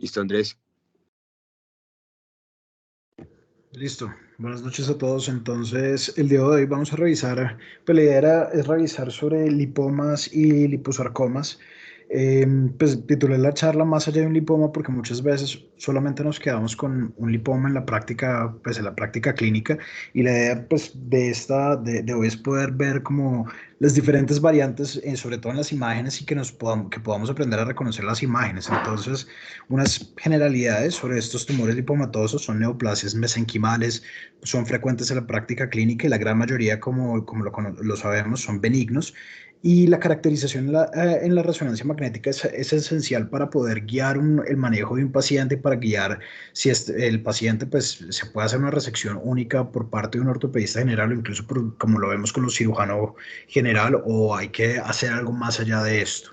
Listo, Andrés. Listo, buenas noches a todos. Entonces, el día de hoy vamos a revisar, pues la idea es revisar sobre lipomas y liposarcomas. Pues titulé la charla Más allá de un lipoma porque muchas veces solamente nos quedamos con un lipoma en la práctica, pues en la práctica clínica, y la idea pues de hoy es poder ver como las diferentes variantes, sobre todo en las imágenes, y que podamos aprender a reconocer las imágenes. Entonces, unas generalidades sobre estos tumores lipomatosos son neoplasias mesenquimales, son frecuentes en la práctica clínica y la gran mayoría, como lo sabemos, son benignos. Y la caracterización en la resonancia magnética es esencial para poder guiar el manejo de un paciente, para guiar si el paciente pues, se puede hacer una resección única por parte de un ortopedista general o incluso como lo vemos con los cirujanos general, o hay que hacer algo más allá de esto.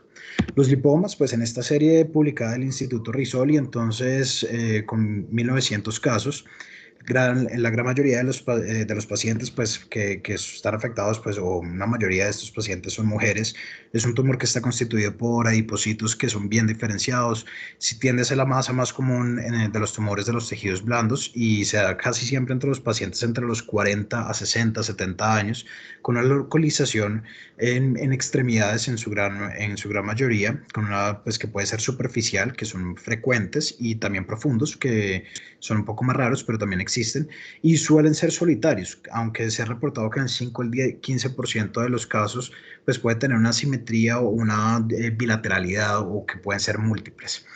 Los lipomas, pues en esta serie publicada del Instituto Risoli, entonces con 1900 casos, la gran mayoría de los pacientes pues, que están afectados, pues, o una mayoría de estos pacientes son mujeres. Es un tumor que está constituido por adipocitos que son bien diferenciados. Si tiende a ser la masa más común de los tumores de los tejidos blandos y se da casi siempre entre los pacientes entre los 40 a 60, 70 años, con una localización en extremidades en su gran mayoría, con una, pues, que puede ser superficial, que son frecuentes, y también profundos, que son un poco más raros, pero también existen, y suelen ser solitarios, aunque se ha reportado que en el 5 al 10, 15% de los casos pues puede tener una simetría o una bilateralidad, o que pueden ser múltiples.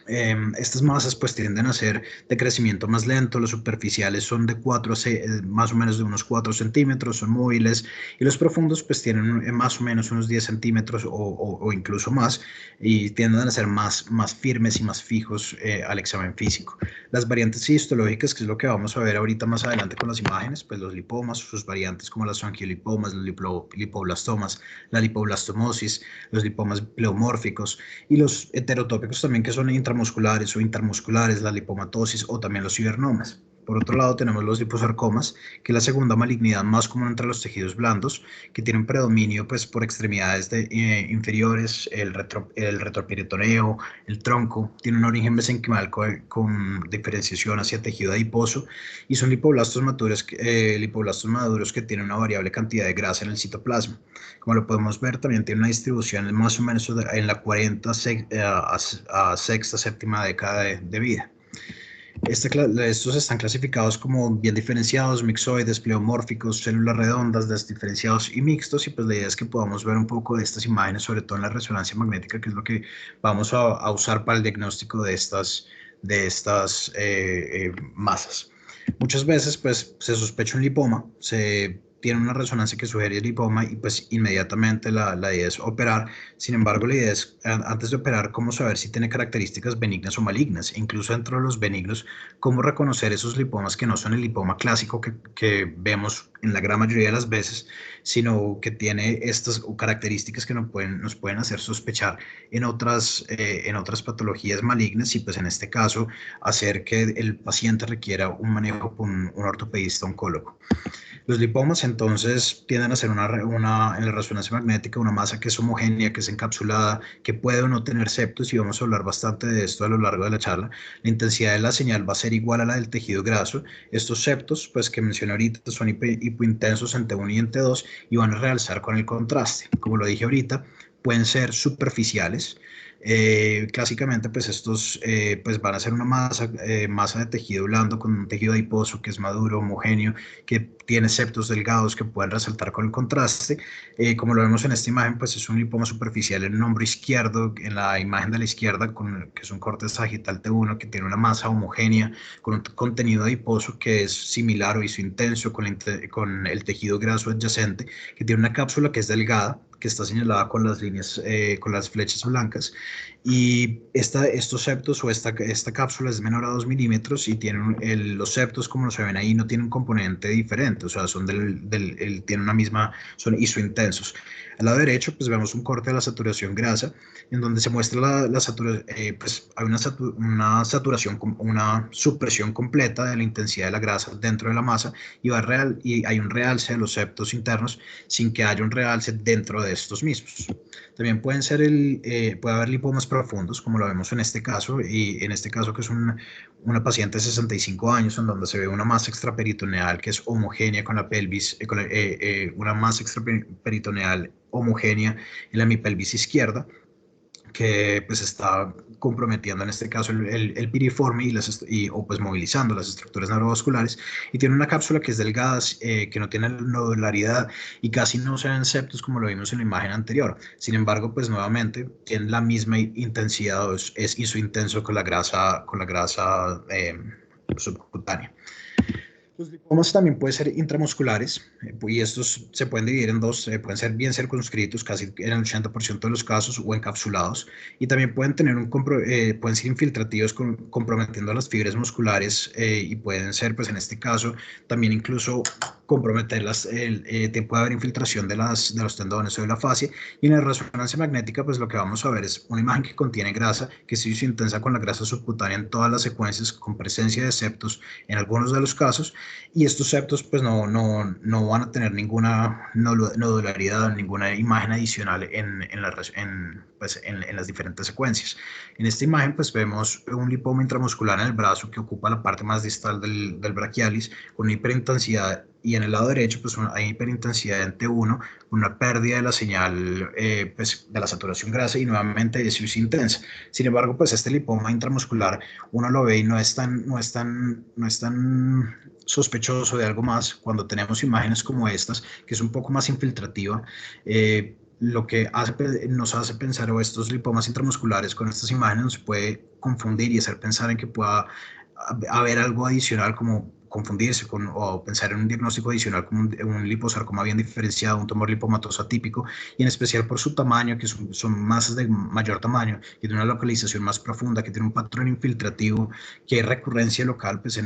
Estas masas pues tienden a ser de crecimiento más lento, los superficiales son de 4 a 6, más o menos de unos 4 centímetros, son móviles, y los profundos pues tienen más o menos unos 10 centímetros o incluso más, y tienden a ser más firmes y más fijos al examen físico. Las variantes histológicas, que es lo que vamos a ver ahorita más adelante con las imágenes, pues los lipomas, sus variantes como las angiolipomas, los lipoblastomas, la lipoblastomosis, los lipomas pleomórficos, y los heterotópicos también, que son intramusculares o intermusculares, la lipomatosis o también los cibernomas. Por otro lado, tenemos los liposarcomas, que es la segunda malignidad más común entre los tejidos blandos, que tienen predominio pues, por extremidades inferiores, el retroperitoneo, el tronco. Tiene un origen mesenquimal con diferenciación hacia tejido adiposo, y son lipoblastos maduros que tienen una variable cantidad de grasa en el citoplasma. Como lo podemos ver, también tiene una distribución más o menos en la 40 a sexta, séptima década de vida. Estos están clasificados como bien diferenciados, mixoides, pleomórficos, células redondas, desdiferenciados y mixtos, y pues la idea es que podamos ver un poco de estas imágenes, sobre todo en la resonancia magnética, que es lo que vamos a usar para el diagnóstico de estas masas. Muchas veces pues se sospecha un lipoma, se tiene una resonancia que sugiere el lipoma, y pues inmediatamente la idea es operar. Sin embargo, la idea es, antes de operar, cómo saber si tiene características benignas o malignas. Incluso dentro de los benignos, cómo reconocer esos lipomas que no son el lipoma clásico que vemos en la gran mayoría de las veces, sino que tiene estas características que nos pueden hacer sospechar en otras patologías malignas, y pues en este caso hacer que el paciente requiera un manejo con un ortopedista oncólogo. Los lipomas entonces tienden a ser en la resonancia magnética una masa que es homogénea, que es encapsulada, que puede o no tener septos, y vamos a hablar bastante de esto a lo largo de la charla. La intensidad de la señal va a ser igual a la del tejido graso. Estos septos, pues que mencioné ahorita, son hipointensos en T1 y en T2, y van a realzar con el contraste. Como lo dije ahorita, pueden ser superficiales. Clásicamente, pues estos pues van a ser una masa de tejido blando con un tejido adiposo que es maduro, homogéneo, que tiene septos delgados que pueden resaltar con el contraste. Como lo vemos en esta imagen, pues es un lipoma superficial en el hombro izquierdo, en la imagen de la izquierda, que es un corte sagital T1 que tiene una masa homogénea con un contenido adiposo que es similar o isointenso con el tejido graso adyacente, que tiene una cápsula que es delgada, que está señalada con las líneas, con las flechas blancas, y estos septos o esta cápsula es menor a 2 milímetros, y tienen los septos, como se ven ahí, no tienen un componente diferente, o sea, tienen una misma, son isointensos. Al lado derecho, pues vemos un corte de la saturación grasa, en donde se muestra la saturación, pues hay una saturación, una supresión completa de la intensidad de la grasa dentro de la masa, y hay un realce de los septos internos sin que haya un realce dentro de estos mismos. También puede haber lipomas profundos, como lo vemos en este caso, y en este caso que es una paciente de 65 años, en donde se ve una masa extraperitoneal que es homogénea con la pelvis, una masa extraperitoneal homogénea en la hemipelvis izquierda, que pues está comprometiendo en este caso el piriforme o pues movilizando las estructuras neurovasculares, y tiene una cápsula que es delgada, que no tiene nodularidad y casi no se ven septos como lo vimos en la imagen anterior. Sin embargo, pues nuevamente tiene la misma intensidad, es isointenso con la grasa subcutánea. Los lipomas también pueden ser intramusculares, y estos se pueden dividir en dos, pueden ser bien circunscritos, casi en el 80% de los casos, o encapsulados, y también pueden tener pueden ser infiltrativos comprometiendo las fibras musculares, y pueden ser, pues en este caso, también incluso comprometerlas, puede haber infiltración de los tendones o de la fascia, y en la resonancia magnética, pues lo que vamos a ver es una imagen que contiene grasa, que se hizo intensa con la grasa subcutánea en todas las secuencias, con presencia de septos en algunos de los casos, y estos septos pues no van a tener ninguna nodularidad, ninguna imagen adicional en las diferentes secuencias. En esta imagen pues vemos un lipoma intramuscular en el brazo que ocupa la parte más distal del brachialis, con hiperintensidad, y en el lado derecho pues hay hiperintensidad en T1, una pérdida de la señal, pues, de la saturación grasa, y nuevamente es intensa. Sin embargo, pues este lipoma intramuscular uno lo ve y no es tan sospechoso de algo más cuando tenemos imágenes como estas, que es un poco más infiltrativa. Lo que nos hace pensar, o estos lipomas intramusculares con estas imágenes nos puede confundir y hacer pensar en que pueda haber algo adicional, como confundirse o pensar en un diagnóstico adicional como un liposarcoma bien diferenciado, un tumor lipomatoso atípico, y en especial por su tamaño, que son masas de mayor tamaño, que tiene una localización más profunda, que tiene un patrón infiltrativo, que hay recurrencia local pues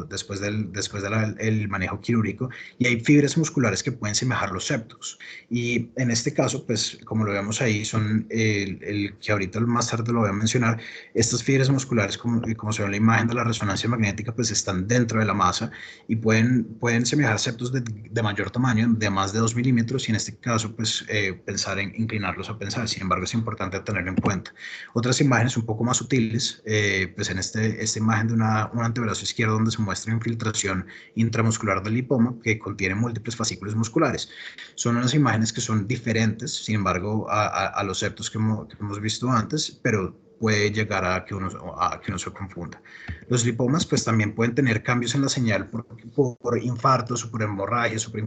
después del manejo quirúrgico, y hay fibras musculares que pueden semejar los septos. Y en este caso, pues como lo vemos ahí, son el que ahorita más tarde lo voy a mencionar, estas fibras musculares, como se ve en la imagen de la resonancia magnética, pues están dentro de la masa y pueden semejar septos de mayor tamaño, de más de 2 milímetros, y en este caso, pues pensar en inclinarlos a pensar. Sin embargo, es importante tenerlo en cuenta. Otras imágenes un poco más sutiles, pues en esta imagen de un antebrazo izquierdo, donde se muestra infiltración intramuscular del lipoma, que contiene múltiples fascículos musculares. Son unas imágenes que son diferentes, sin embargo, a los septos que hemos visto antes, pero puede llegar a que uno se confunda. Los lipomas pues también pueden tener cambios en la señal por infartos, o por hemorragias, o por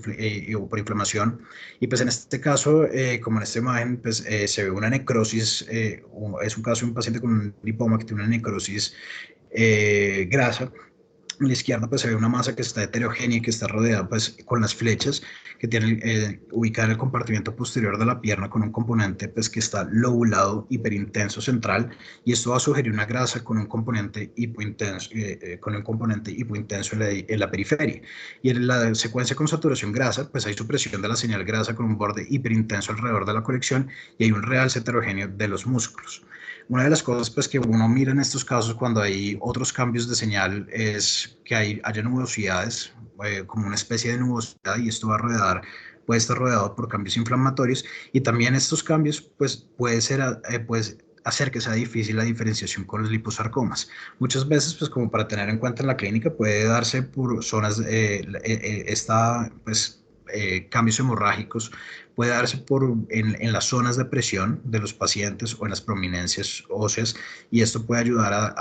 inflamación, y pues en este caso, como en esta imagen, pues se ve una necrosis, es un caso de un paciente con un lipoma que tiene una necrosis grasa. A la izquierda pues se ve una masa que está heterogénea, que está rodeada pues con las flechas, que tiene ubicada en el compartimiento posterior de la pierna, con un componente pues que está lobulado, hiperintenso central, y esto va a sugerir una grasa con un componente hipointenso, en la periferia. Y en la secuencia con saturación grasa pues hay supresión de la señal grasa con un borde hiperintenso alrededor de la colección, y hay un realce heterogéneo de los músculos. Una de las cosas pues que uno mira en estos casos cuando hay otros cambios de señal es que haya nubosidades, como una especie de nubosidad, y esto puede estar rodeado por cambios inflamatorios, y también estos cambios pues puede hacer que sea difícil la diferenciación con los liposarcomas. Muchas veces, pues como para tener en cuenta en la clínica, puede darse por zonas, cambios hemorrágicos, puede darse en las zonas de presión de los pacientes o en las prominencias óseas, y esto puede ayudar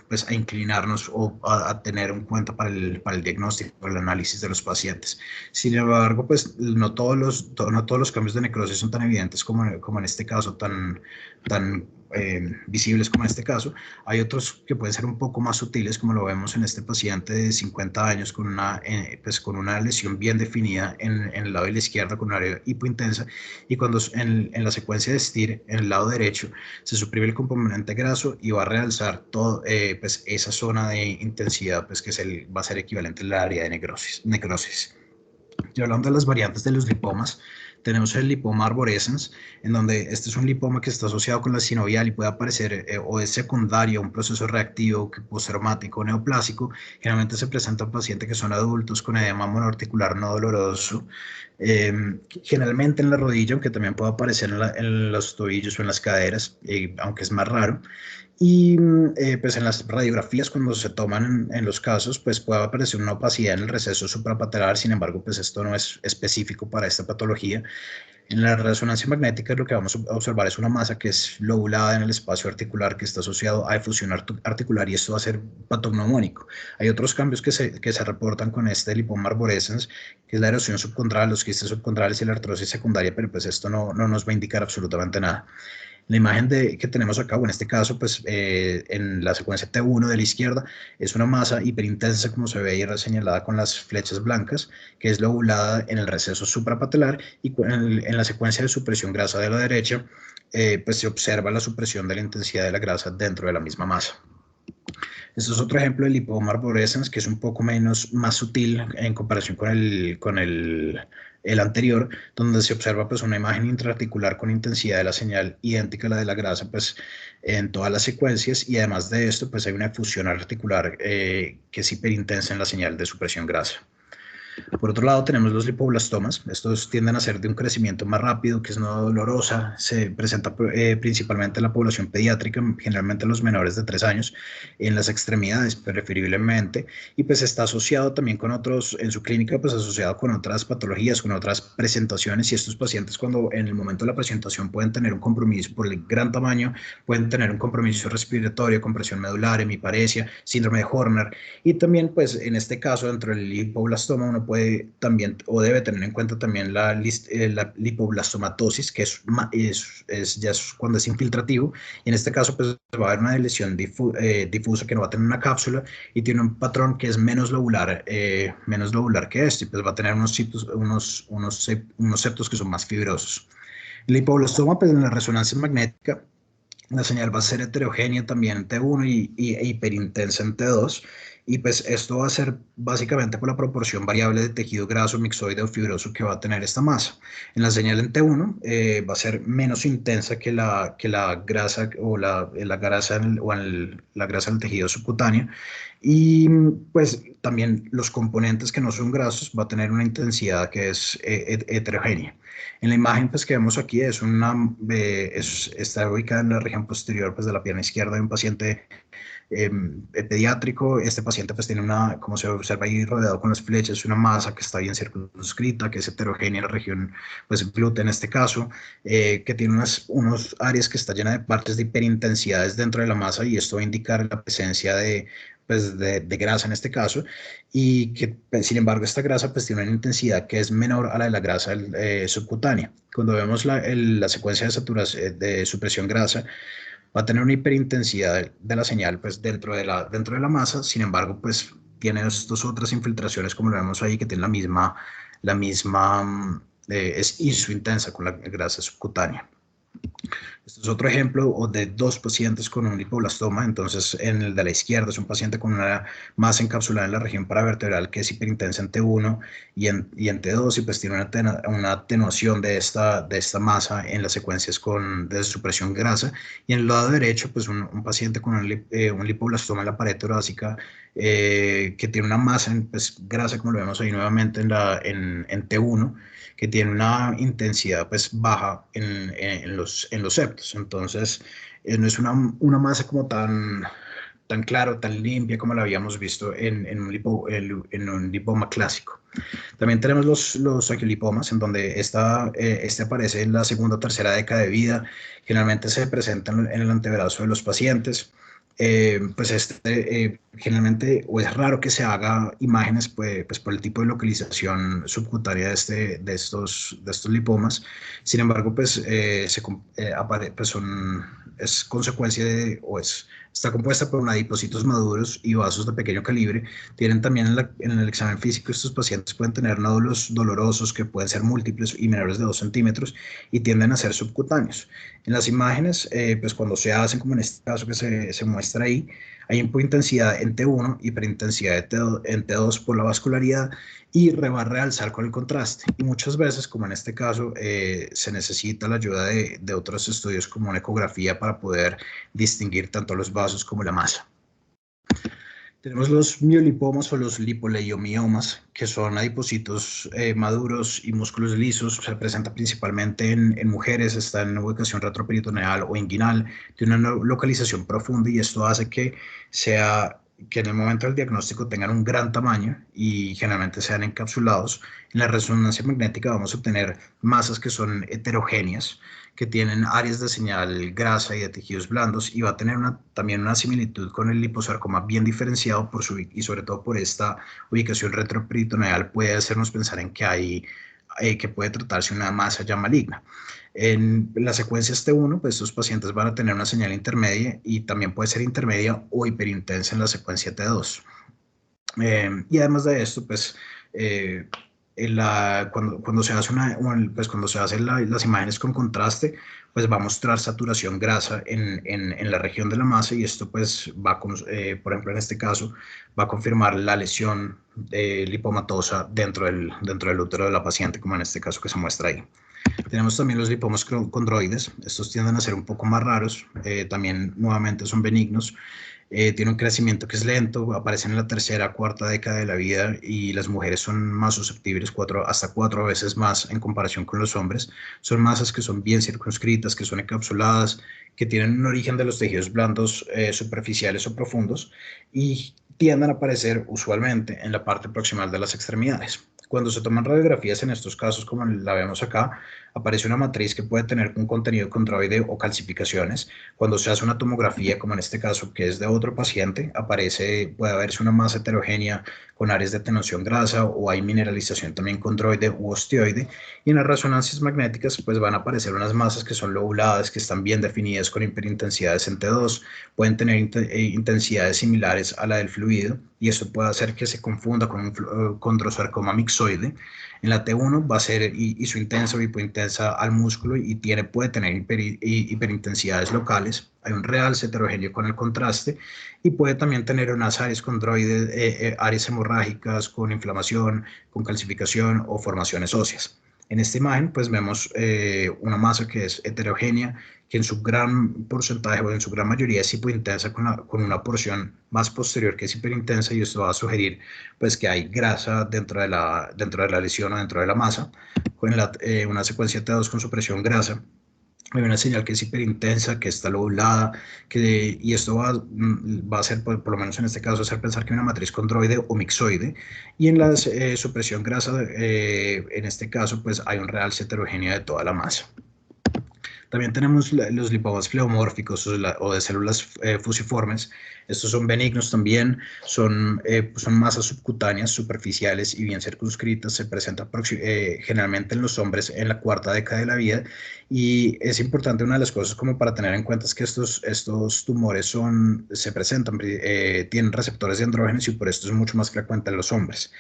pues, a inclinarnos o a tener en cuenta para el diagnóstico, el análisis de los pacientes. Sin embargo, pues no todos los cambios de necrosis son tan evidentes como en este caso, tan visibles como en este caso. Hay otros que pueden ser un poco más sutiles, como lo vemos en este paciente de 50 años con una lesión bien definida en el lado de la izquierda, con un área hipointensa, y cuando en la secuencia de STIR, en el lado derecho, se suprime el componente graso y va a realzar pues esa zona de intensidad, pues que va a ser equivalente al área de necrosis. Ya hablando de las variantes de los lipomas, tenemos el lipoma arborescens, en donde este es un lipoma que está asociado con la sinovial y puede aparecer o es secundario a un proceso reactivo postraumático o neoplásico. Generalmente se presenta en pacientes que son adultos con edema monoarticular no doloroso, generalmente en la rodilla, aunque también puede aparecer en los tobillos o en las caderas, aunque es más raro. Y pues en las radiografías cuando se toman en los casos, pues puede aparecer una opacidad en el receso suprapatelar. Sin embargo, pues esto no es específico para esta patología. En la resonancia magnética lo que vamos a observar es una masa que es lobulada en el espacio articular que está asociado a efusión articular, y esto va a ser patognomónico. Hay otros cambios que se reportan con este lipoma arborescens, que es la erosión subcondral, los quistes subcondrales y la artrosis secundaria, pero pues esto no nos va a indicar absolutamente nada. La imagen que tenemos acá, o en este caso, pues en la secuencia T1 de la izquierda, es una masa hiperintensa, como se ve ahí señalada con las flechas blancas, que es lobulada en el receso suprapatelar, y en la secuencia de supresión grasa de la derecha, pues se observa la supresión de la intensidad de la grasa dentro de la misma masa. Este es otro ejemplo del lipoma arborescens, que es un poco más sutil en comparación con el anterior, donde se observa pues una imagen intraarticular con intensidad de la señal idéntica a la de la grasa pues en todas las secuencias, y además de esto pues hay una efusión articular que es hiperintensa en la señal de supresión grasa. Por otro lado, tenemos los lipoblastomas. Estos tienden a ser de un crecimiento más rápido, que es no dolorosa. Se presenta principalmente en la población pediátrica, generalmente en los menores de 3 años, en las extremidades preferiblemente, y pues está asociado también con otros, en su clínica, pues asociado con otras patologías, con otras presentaciones, y estos pacientes cuando en el momento de la presentación pueden tener un compromiso por el gran tamaño, pueden tener un compromiso respiratorio, compresión medular, hemiparesia, síndrome de Horner, y también pues en este caso dentro del lipoblastoma uno puede también o debe tener en cuenta también la lipoblastomatosis, que ya es cuando es infiltrativo, y en este caso pues va a haber una lesión difusa que no va a tener una cápsula y tiene un patrón que es menos lobular que este, y pues va a tener unos septos que son más fibrosos. El lipoblastoma, pues en la resonancia magnética, la señal va a ser heterogénea también en T1 e hiperintensa en T2. Y pues esto va a ser básicamente por la proporción variable de tejido graso, mixoide o fibroso que va a tener esta masa. En la señal en T1 va a ser menos intensa que la grasa o la grasa, la grasa del tejido subcutáneo. Y pues también los componentes que no son grasos va a tener una intensidad que es heterogénea. En la imagen pues, que vemos aquí está ubicada en la región posterior pues, de la pierna izquierda de un paciente pediátrico. Este paciente pues tiene como se observa ahí rodeado con las flechas, una masa que está bien circunscrita, que es heterogénea en la región pues glútea en este caso, que tiene unos áreas que está llena de partes de hiperintensidades dentro de la masa, y esto va a indicar la presencia de grasa en este caso, y que pues, sin embargo esta grasa pues tiene una intensidad que es menor a la de la grasa subcutánea. Cuando vemos la secuencia de supresión grasa, va a tener una hiperintensidad de la señal pues dentro de la masa. Sin embargo pues tiene estas otras infiltraciones como lo vemos ahí, que tienen es isointensa con la grasa subcutánea. Este es otro ejemplo de dos pacientes con un lipoblastoma. Entonces, en el de la izquierda es un paciente con una masa encapsulada en la región paravertebral que es hiperintensa en T1 y en T2, y pues tiene una atenuación de esta masa en las secuencias de supresión grasa. Y en el lado derecho, pues un paciente con un lipoblastoma en la pared torácica que tiene una masa pues, grasa, como lo vemos ahí nuevamente en T1, que tiene una intensidad pues baja en los septos. Entonces, no es una masa como tan claro, tan limpia como la habíamos visto en un lipoma clásico. También tenemos los angiolipomas, en donde este aparece en la segunda o tercera década de vida. Generalmente se presenta en el antebrazo de los pacientes. Pues generalmente, o es raro que se haga imágenes pues por el tipo de localización subcutánea de estos lipomas. Sin embargo, pues, es consecuencia está compuesta por adipocitos maduros y vasos de pequeño calibre. Tienen también en el examen físico, estos pacientes pueden tener nódulos dolorosos que pueden ser múltiples y menores de 2 centímetros, y tienden a ser subcutáneos. En las imágenes, pues cuando se hacen, como en este caso que se muestra ahí, hay hiperintensidad en T1, hiperintensidad en T2 por la vascularidad, y va a realzar con el contraste. Y muchas veces, como en este caso, se necesita la ayuda de otros estudios como una ecografía para poder distinguir tanto los vasos como la masa. Tenemos los miolipomas o los lipoleiomiomas, que son adipocitos maduros y músculos lisos. Se presenta principalmente en mujeres, está en ubicación retroperitoneal o inguinal, tiene una localización profunda y esto hace que en el momento del diagnóstico tengan un gran tamaño y generalmente sean encapsulados. En la resonancia magnética vamos a obtener masas que son heterogéneas, que tienen áreas de señal grasa y de tejidos blandos, y va a tener también una similitud con el liposarcoma bien diferenciado y sobre todo por esta ubicación retroperitoneal puede hacernos pensar en que puede tratarse una masa ya maligna. En las secuencias T1, pues estos pacientes van a tener una señal intermedia y también puede ser intermedia o hiperintensa en la secuencia T2. Y además de esto, pues cuando se hace cuando se hacen las imágenes con contraste, pues va a mostrar saturación grasa en la región de la masa, y esto pues por ejemplo en este caso, va a confirmar la lesión lipomatosa dentro del útero de la paciente, como en este caso que se muestra ahí. Tenemos también los lipomas condroides. Estos tienden a ser un poco más raros, también nuevamente son benignos. Tiene un crecimiento que es lento, aparecen en la tercera, cuarta década de la vida, y las mujeres son más susceptibles, hasta 4 veces más en comparación con los hombres. Son masas que son bien circunscritas, que son encapsuladas, que tienen un origen de los tejidos blandos superficiales o profundos, y tienden a aparecer usualmente en la parte proximal de las extremidades. Cuando se toman radiografías en estos casos, como la vemos acá, aparece una matriz que puede tener un contenido condroide o calcificaciones. Cuando se hace una tomografía, como en este caso, que es de otro paciente, puede haberse una masa heterogénea con áreas de atenuación grasa, o hay mineralización también condroide u osteoide. Y en las resonancias magnéticas, pues van a aparecer unas masas que son lobuladas, que están bien definidas con hiperintensidades en T2, pueden tener intensidades similares a la del fluido, y esto puede hacer que se confunda con un condrosarcoma mixoide. En la T1 va a ser isointensa o hipointensa al músculo y puede tener hiperintensidades locales. Hay un realce heterogéneo con el contraste, y puede también tener unas áreas condroides, áreas hemorrágicas con inflamación, con calcificación o formaciones óseas. En esta imagen pues vemos una masa que es heterogénea, que en su gran porcentaje o en su gran mayoría es hipointensa, con una porción más posterior que es hiperintensa, y esto va a sugerir pues que hay grasa dentro de la lesión o dentro de la masa. Con una secuencia T2 con supresión grasa, hay una señal que es hiperintensa, que está lobulada, y esto va a hacer, por lo menos en este caso, hacer pensar que hay una matriz condroide o mixoide. Y en la supresión grasa, en este caso, pues hay un realce heterogéneo de toda la masa. También tenemos los lipomas pleomórficos o de células fusiformes. Estos son benignos también, son masas subcutáneas superficiales y bien circunscritas. Se presentan generalmente en los hombres en la cuarta década de la vida, y es importante, una de las cosas como para tener en cuenta, es que estos tumores tienen receptores de andrógenos, y por esto es mucho más frecuente en los hombres.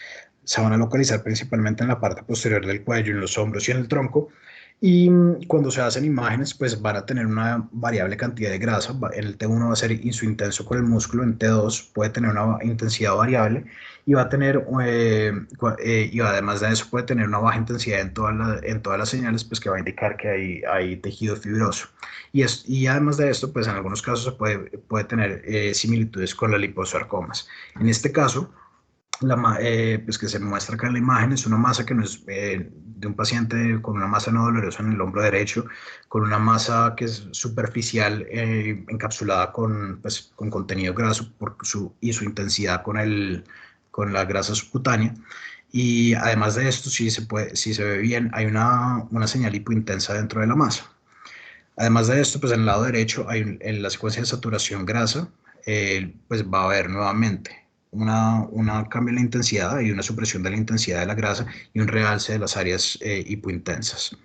Se van a localizar principalmente en la parte posterior del cuello, en los hombros y en el tronco. Y cuando se hacen imágenes, pues van a tener una variable cantidad de grasa. En el T1 va a ser isointenso con el músculo, en T2 puede tener una intensidad variable, y y además de eso puede tener una baja intensidad en todas las señales, pues que va a indicar que hay tejido fibroso. Y además de esto, pues en algunos casos se puede tener similitudes con las liposarcomas. En este caso, pues que se muestra acá en la imagen, es una masa que no es de un paciente con una masa no dolorosa en el hombro derecho, con una masa que es superficial, encapsulada con contenido graso y su intensidad con la grasa subcutánea. Y además de esto, si se ve bien, hay una señal hipointensa dentro de la masa. Además de esto, pues en el lado derecho, en la secuencia de saturación grasa, pues va a haber nuevamente una cambio en la intensidad y una supresión de la intensidad de la grasa, y un realce de las áreas hipointensas.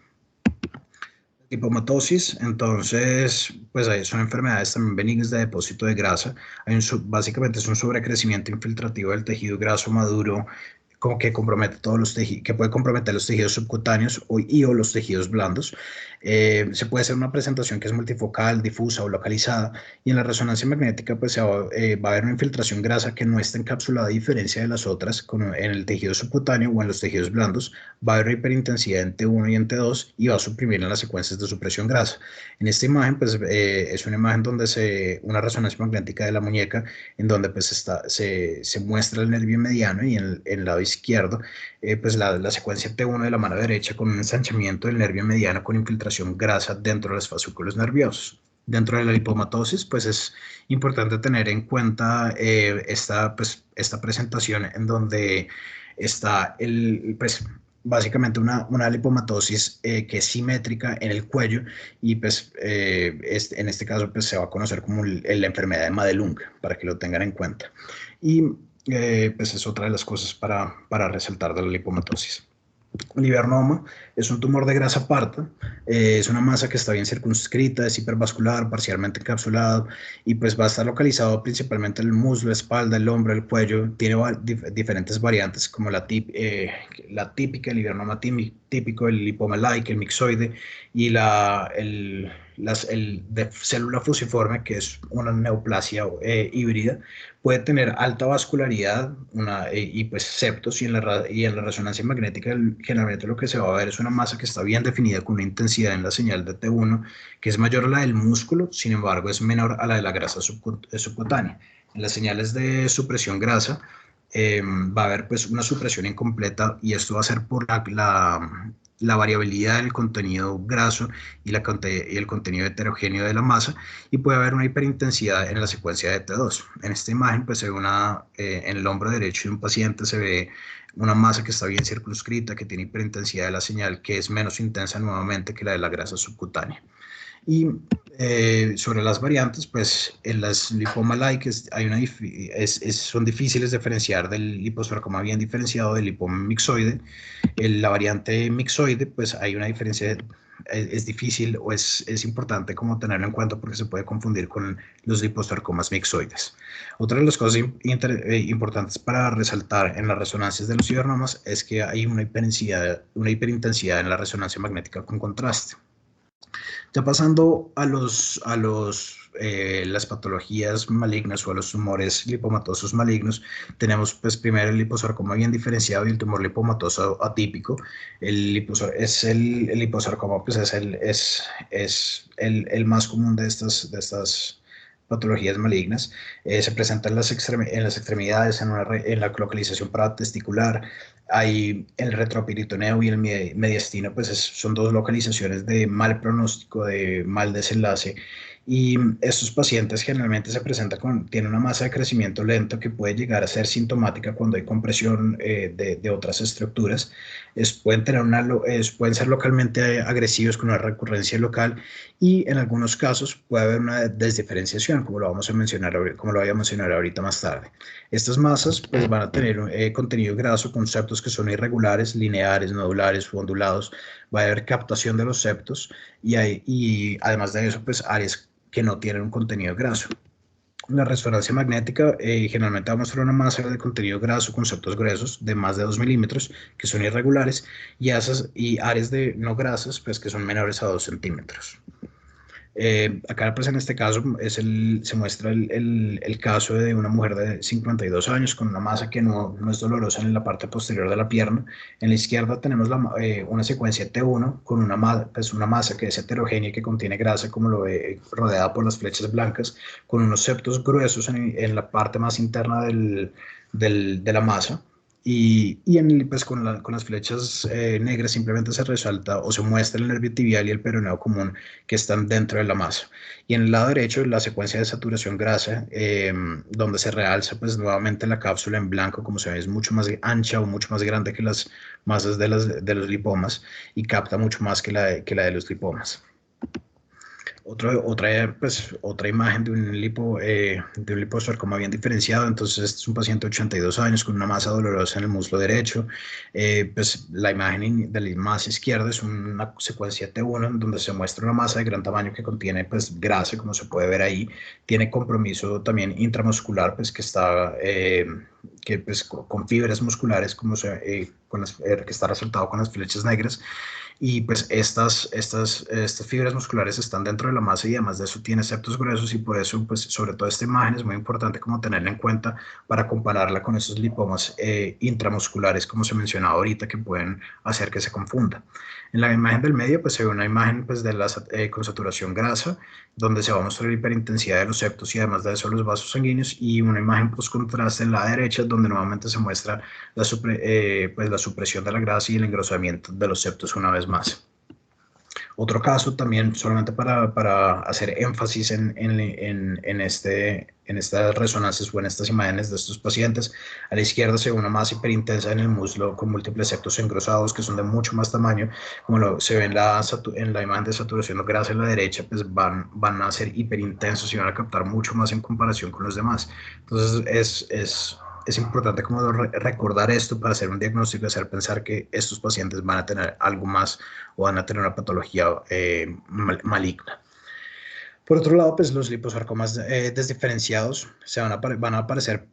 Lipomatosis, entonces, pues son enfermedades también benignas de depósito de grasa. Básicamente es un sobrecrecimiento infiltrativo del tejido graso maduro como que compromete todos los tejidos, que puede comprometer los tejidos subcutáneos o los tejidos blandos. Se puede hacer una presentación que es multifocal, difusa o localizada, y en la resonancia magnética pues va a haber una infiltración grasa que no está encapsulada a diferencia de las otras, como en el tejido subcutáneo o en los tejidos blandos. Va a haber hiperintensidad en T1 y en T2 y va a suprimir en las secuencias de supresión grasa. En esta imagen pues es una imagen donde una resonancia magnética de la muñeca, en donde pues se muestra el nervio mediano y en el lado izquierdo pues la secuencia T1 de la mano derecha con un ensanchamiento del nervio mediano con infiltración grasa dentro de los fascículos nerviosos. Dentro de la lipomatosis, pues es importante tener en cuenta esta presentación en donde está pues, básicamente una lipomatosis que es simétrica en el cuello y pues en este caso pues se va a conocer como la enfermedad de Madelung, para que lo tengan en cuenta. Y pues es otra de las cosas para resaltar de la lipomatosis. El hibernoma es un tumor de grasa parda, es una masa que está bien circunscrita, es hipervascular, parcialmente encapsulado y pues va a estar localizado principalmente en el muslo, la espalda, el hombro, el cuello. Tiene diferentes variantes como la típica, el hibernoma típico, el lipoma like, el mixoide y el de célula fusiforme, que es una neoplasia híbrida. Puede tener alta vascularidad y pues septos, y en la resonancia magnética generalmente lo que se va a ver es una masa que está bien definida con una intensidad en la señal de T1 que es mayor a la del músculo, sin embargo es menor a la de la grasa subcutánea. En las señales de supresión grasa va a haber pues una supresión incompleta, y esto va a ser por la variabilidad del contenido graso y el contenido heterogéneo de la masa, y puede haber una hiperintensidad en la secuencia de T2. En esta imagen pues se ve en el hombro derecho de un paciente se ve una masa que está bien circunscrita, que tiene hiperintensidad de la señal, que es menos intensa nuevamente que la de la grasa subcutánea. Y sobre las variantes, pues en las lipoma-like son difíciles de diferenciar del liposarcoma bien diferenciado del lipoma mixoide. La variante mixoide, pues hay una diferencia, es difícil o es importante como tenerlo en cuenta porque se puede confundir con los liposarcomas mixoides. Otra de las cosas importantes para resaltar en las resonancias de los cibernomas es que hay una hiperintensidad en la resonancia magnética con contraste. Ya pasando a las patologías malignas o a los tumores lipomatosos malignos, tenemos pues primero el liposarcoma bien diferenciado y el tumor lipomatoso atípico. El liposarcoma pues es el más común de estas patologías malignas. Se presenta en las extremidades, en la localización paratesticular. Hay el retroperitoneo y el mediastino, pues son dos localizaciones de mal pronóstico, de mal desenlace, y estos pacientes generalmente tienen una masa de crecimiento lento que puede llegar a ser sintomática cuando hay compresión de otras estructuras. Pueden ser localmente agresivos con una recurrencia local, y en algunos casos puede haber una desdiferenciación, como lo voy a mencionar ahorita más tarde. Estas masas pues, van a tener contenido graso con septos que son irregulares, lineares, nodulares o ondulados. Va a haber captación de los septos y además de eso, pues áreas que no tienen un contenido graso. La resonancia magnética generalmente va a mostrar una masa de contenido graso con septos gruesos de más de 2 milímetros que son irregulares, y áreas de no grasas pues, que son menores a 2 centímetros. Acá pues en este caso se muestra el caso de una mujer de 52 años con una masa que no es dolorosa en la parte posterior de la pierna. En la izquierda tenemos una secuencia T1 con una masa que es heterogénea y que contiene grasa, como lo ve, rodeada por las flechas blancas, con unos septos gruesos en la parte más interna de la masa. Pues con las flechas negras simplemente se resalta o se muestra el nervio tibial y el peroneo común que están dentro de la masa. Y en el lado derecho, la secuencia de saturación grasa, donde se realza pues nuevamente la cápsula en blanco, como se ve, es mucho más ancha o mucho más grande que las masas de los lipomas, y capta mucho más que la de los lipomas. Otra imagen de un liposarcoma bien diferenciado. Entonces, este es un paciente de 82 años con una masa dolorosa en el muslo derecho. Pues la imagen de la masa izquierda es una secuencia T1 en donde se muestra una masa de gran tamaño que contiene pues grasa, como se puede ver ahí. Tiene compromiso también intramuscular, pues que está que pues con fibras musculares que está resaltado con las flechas negras. Y pues estas fibras musculares están dentro de la masa y además de eso tiene septos gruesos, y por eso pues sobre todo esta imagen es muy importante como tenerla en cuenta para compararla con esos lipomas intramusculares, como se mencionaba ahorita, que pueden hacer que se confunda. En la imagen del medio pues se ve una imagen pues con saturación grasa, donde se va a mostrar la hiperintensidad de los septos y además de eso los vasos sanguíneos, y una imagen post contraste en la derecha donde nuevamente se muestra la supresión de la grasa y el engrosamiento de los septos una vez más. Otro caso también, solamente para hacer énfasis en estas resonancias o en estas imágenes de estos pacientes, a la izquierda se ve una masa hiperintensa en el muslo con múltiples septos engrosados que son de mucho más tamaño, como se ve en la imagen de saturación de grasa en la derecha, pues van a ser hiperintensos y van a captar mucho más en comparación con los demás. Entonces es importante como recordar esto para hacer un diagnóstico y hacer pensar que estos pacientes van a tener algo más o van a tener una patología maligna. Por otro lado, pues los liposarcomas desdiferenciados van a aparecer,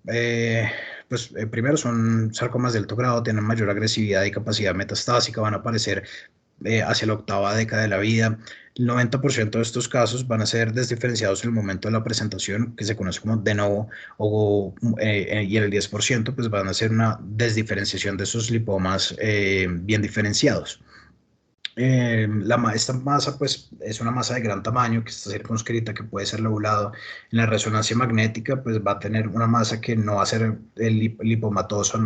primero son sarcomas de alto grado, tienen mayor agresividad y capacidad metastásica, van a aparecer hacia la octava década de la vida. El 90% de estos casos van a ser desdiferenciados en el momento de la presentación, que se conoce como de novo, y en el 10% pues van a ser una desdiferenciación de esos lipomas bien diferenciados. Esta masa pues es una masa de gran tamaño que está circunscrita, que puede ser lobulado. En la resonancia magnética pues va a tener una masa que no va a ser lipomatosa,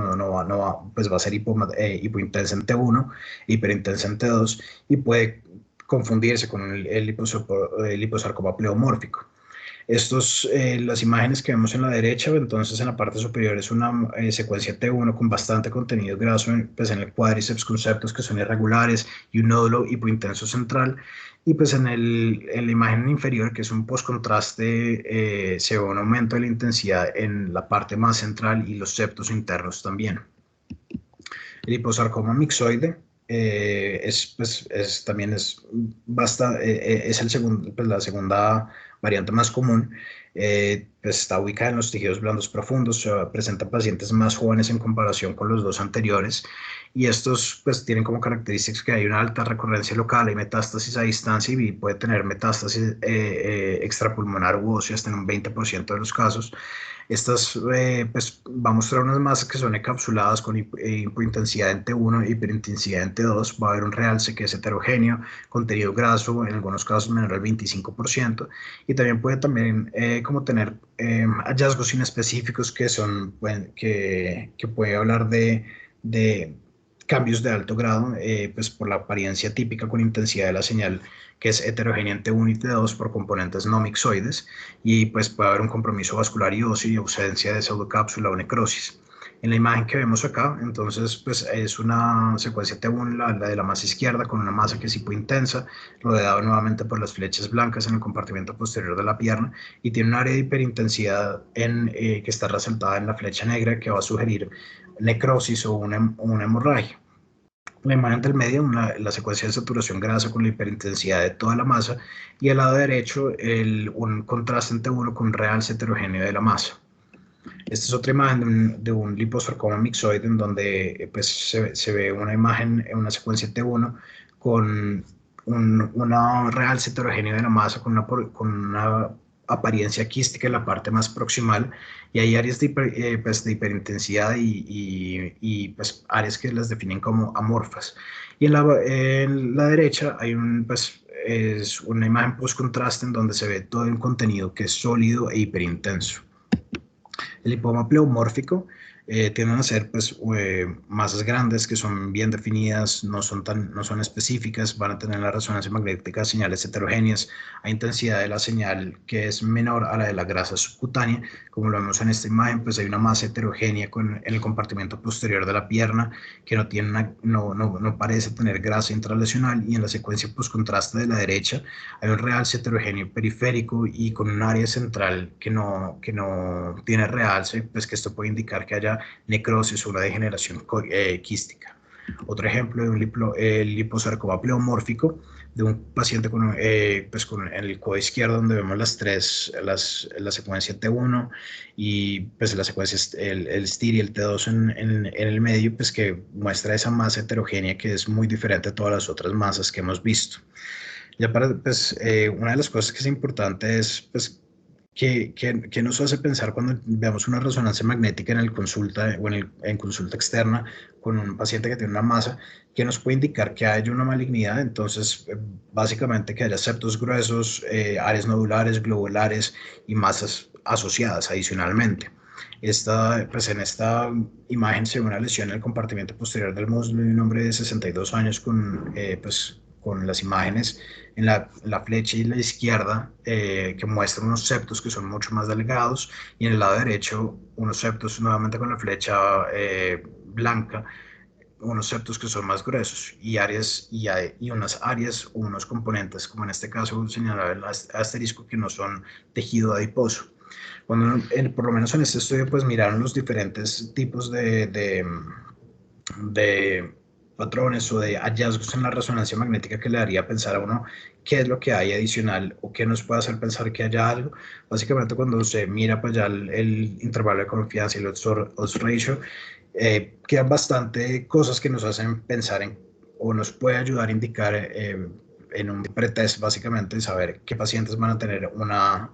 pues va a ser hipointensa en T1, hiperintensa en T2, y puede confundirse con el liposarcoma pleomórfico. Las imágenes que vemos en la derecha, entonces en la parte superior es una secuencia T1 con bastante contenido graso pues en el cuádriceps, con septos que son irregulares y un nódulo hipointenso central. Y pues en la imagen inferior, que es un postcontraste, se ve un aumento de la intensidad en la parte más central y los septos internos también. El liposarcoma mixoide también es la segunda variante más común. Pues está ubicada en los tejidos blandos profundos, presenta pacientes más jóvenes en comparación con los dos anteriores, y estos pues tienen como características que hay una alta recurrencia local, hay metástasis a distancia y puede tener metástasis extrapulmonar u ósea hasta en un 20% de los casos. Pues va a mostrar unas masas que son encapsuladas con hipointensidad en T1 e hiperintensidad en T2. Va a haber un realce que es heterogéneo, contenido graso, en algunos casos menor al 25%, y también puede como tener hallazgos inespecíficos que puede hablar de cambios de alto grado, pues por la apariencia típica con intensidad de la señal, que es heterogénea en T1 y T2 por componentes no mixoides, y pues puede haber un compromiso vascular y óseo y ausencia de pseudocápsula o necrosis. En la imagen que vemos acá, entonces, pues es una secuencia T1, la de la masa izquierda, con una masa que es hipointensa, rodeada nuevamente por las flechas blancas en el compartimento posterior de la pierna, y tiene un área de hiperintensidad que está resaltada en la flecha negra, que va a sugerir necrosis o una hemorragia. La imagen del medio, la secuencia de saturación grasa con la hiperintensidad de toda la masa, y al lado derecho un contraste en T1 con un realce heterogéneo de la masa. Esta es otra imagen de un liposarcoma mixoide, en donde pues, se ve una imagen, una secuencia T1 con una realce heterogéneo de la masa, con una apariencia quística en la parte más proximal, y hay áreas de hiperintensidad y pues, áreas que las definen como amorfas. Y en la derecha hay es una imagen post contraste en donde se ve todo un contenido que es sólido e hiperintenso. El lipoma pleomórfico tienden a ser pues, masas grandes que son bien definidas, no son específicas, van a tener en la resonancia magnética señales heterogéneas a intensidad de la señal que es menor a la de la grasa subcutánea. Como lo vemos en esta imagen, pues hay una masa heterogénea en el compartimento posterior de la pierna que no parece tener grasa intralesional, y en la secuencia postcontraste de la derecha hay un realce heterogéneo periférico y con un área central que no tiene realce, pues que esto puede indicar que haya necrosis o una degeneración quística. Otro ejemplo de un liposarcoma pleomórfico de un paciente pues con el codo izquierdo, donde vemos la secuencia T1 y pues la secuencia el STIR y el T2 en el medio, pues que muestra esa masa heterogénea que es muy diferente a todas las otras masas que hemos visto. Ya pues, una de las cosas que es importante es, pues, ¿qué nos hace pensar cuando vemos una resonancia magnética en el consulta o en consulta externa con un paciente que tiene una masa que nos puede indicar que hay una malignidad? Entonces, básicamente que haya septos gruesos, áreas nodulares, globulares y masas asociadas adicionalmente. Pues en esta imagen se ve una lesión en el compartimento posterior del muslo de un hombre de 62 años pues, con las imágenes en la flecha y la izquierda que muestran unos septos que son mucho más delgados, y en el lado derecho unos septos nuevamente con la flecha blanca, unos septos que son más gruesos y unas áreas o unos componentes, como en este caso señalaba el asterisco, que no son tejido adiposo. Por lo menos en este estudio, pues miraron los diferentes tipos de patrones o de hallazgos en la resonancia magnética que le haría pensar a uno qué es lo que hay adicional o qué nos puede hacer pensar que haya algo. Básicamente, cuando se mira para allá el intervalo de confianza y el odds ratio, quedan bastante cosas que nos hacen pensar o nos puede ayudar a indicar en un pretest, básicamente, saber qué pacientes van a tener una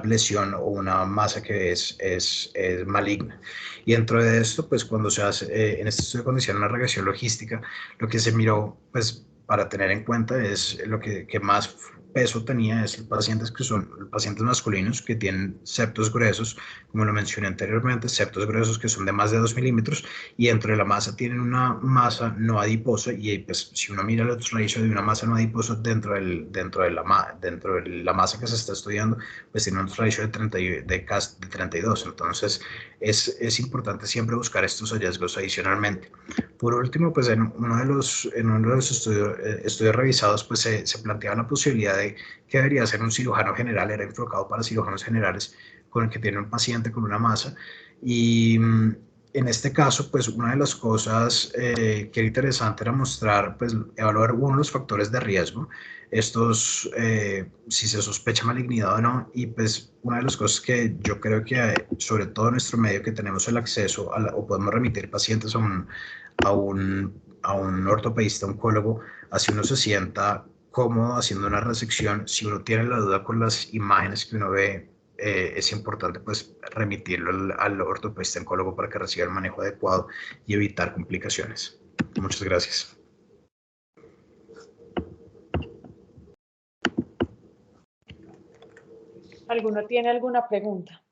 lesión o una masa que es maligna. Y dentro de esto, pues cuando se hace, en este estudio, cuando hicieron una regresión logística, lo que se miró, pues para tener en cuenta, es lo que más peso tenía, es pacientes que son pacientes masculinos que tienen septos gruesos, como lo mencioné anteriormente, septos gruesos que son de más de 2 milímetros, y dentro de la masa tienen una masa no adiposa, y pues si uno mira el odds ratio de una masa no adiposa dentro de la masa que se está estudiando, pues tiene un ratio de 32. Entonces es importante siempre buscar estos hallazgos adicionalmente. Por último, pues en uno de los estudios revisados, pues se planteaba la posibilidad de que debería ser un cirujano general, era enfocado para cirujanos generales, con el que tiene un paciente con una masa. Y en este caso, pues una de las cosas que era interesante era mostrar, pues evaluar uno de los factores de riesgo, si se sospecha malignidad o no. Y pues una de las cosas que yo creo que, sobre todo en nuestro medio, que tenemos el acceso o podemos remitir pacientes a un ortopedista, oncólogo, así uno se sienta cómodo haciendo una resección. Si uno tiene la duda con las imágenes que uno ve, es importante pues remitirlo al ortopedista oncólogo para que reciba el manejo adecuado y evitar complicaciones. Muchas gracias. ¿Alguno tiene alguna pregunta?